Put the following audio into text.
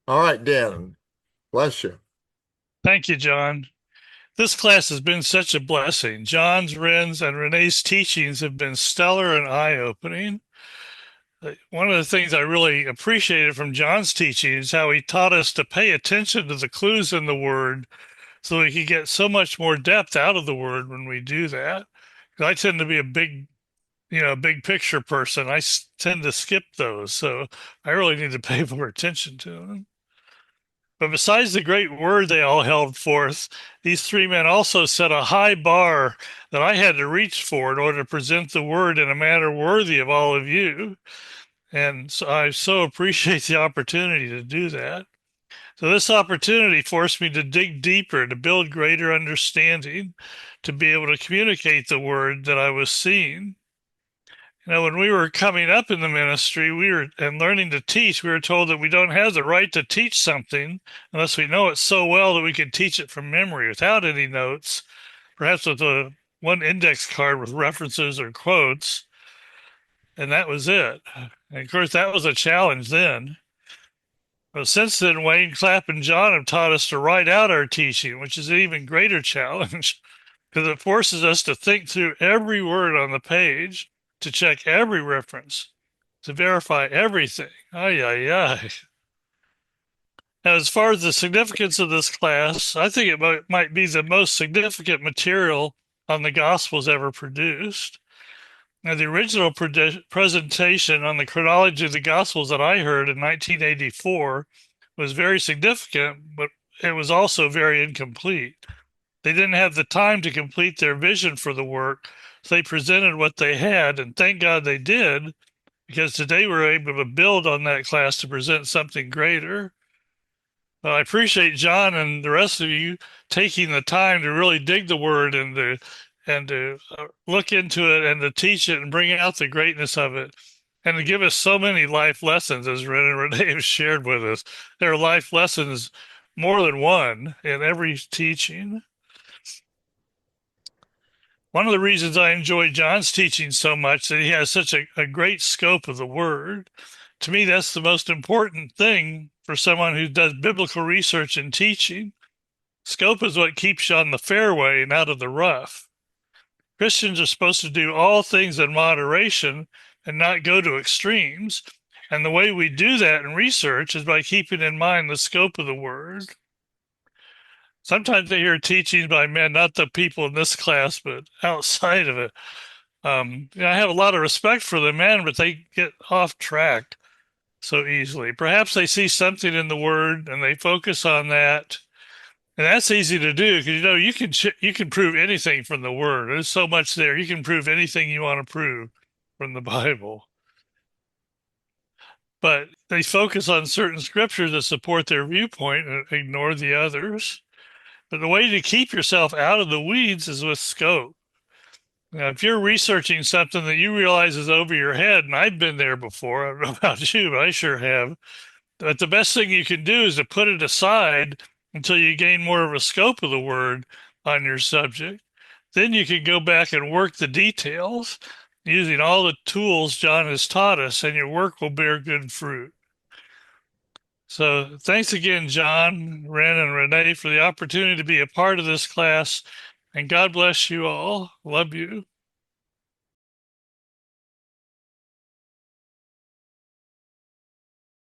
All right, Dan. Bless you. Thank you, John. This class has been such a blessing. John's, Ren's, and Renee's teachings have been stellar and eye-opening. One of the things I really appreciated from John's teaching is how he taught us to pay attention to the clues in the word so we could get so much more depth out of the word when we do that. 'Cause I tend to be a big picture person. Tend to skip those, so I really need to pay more attention to them. But besides the great word they all held forth, these three men also set a high bar that I had to reach for in order to present the word in a manner worthy of all of you. And so I so appreciate the opportunity to do that. So this opportunity forced me to dig deeper, to build greater understanding, to be able to communicate the word that I was seeing. When we were coming up in the ministry, and learning to teach, we were told that we don't have the right to teach something unless we know it so well that we can teach it from memory without any notes, perhaps with one index card with references or quotes, and that was it. And of course, that was a challenge then. But since then, Wayne, Clapp, and John have taught us to write out our teaching, which is an even greater challenge because it forces us to think through every word on the page, to check every reference, to verify everything. Ay, ay, ay. Now, as far as the significance of this class, I think it might be the most significant material on the Gospels ever produced. Now, the original presentation on the chronology of the Gospels that I heard in 1984 was very significant, but it was also very incomplete. They didn't have the time to complete their vision for the work, so they presented what they had, and thank God they did, because today we're able to build on that class to present something greater. I appreciate John and the rest of you taking the time to really dig the word and to look into it and to teach it and bring out the greatness of it and to give us so many life lessons as Ren and Renee have shared with us. There are life lessons, more than one, in every teaching. One of the reasons I enjoy John's teaching so much is that he has such a great scope of the word. To me, that's the most important thing for someone who does biblical research and teaching. Scope is what keeps you on the fairway and out of the rough. Christians are supposed to do all things in moderation and not go to extremes. And the way we do that in research is by keeping in mind the scope of the word. Sometimes I hear teachings by men, not the people in this class, but outside of it. I have a lot of respect for the men, but they get off track so easily. Perhaps they see something in the word and they focus on that. And that's easy to do because you can prove anything from the word. There's so much there. You can prove anything you want to prove from the Bible. But they focus on certain scriptures that support their viewpoint and ignore the others. But the way to keep yourself out of the weeds is with scope. Now, if you're researching something that you realize is over your head, and I've been there before, I don't know about you, but I sure have. But the best thing you can do is to put it aside until you gain more of a scope of the word on your subject. Then you can go back and work the details using all the tools John has taught us, and your work will bear good fruit. So thanks again, John, Ren, and Renee, for the opportunity to be a part of this class. And God bless you all. Love you.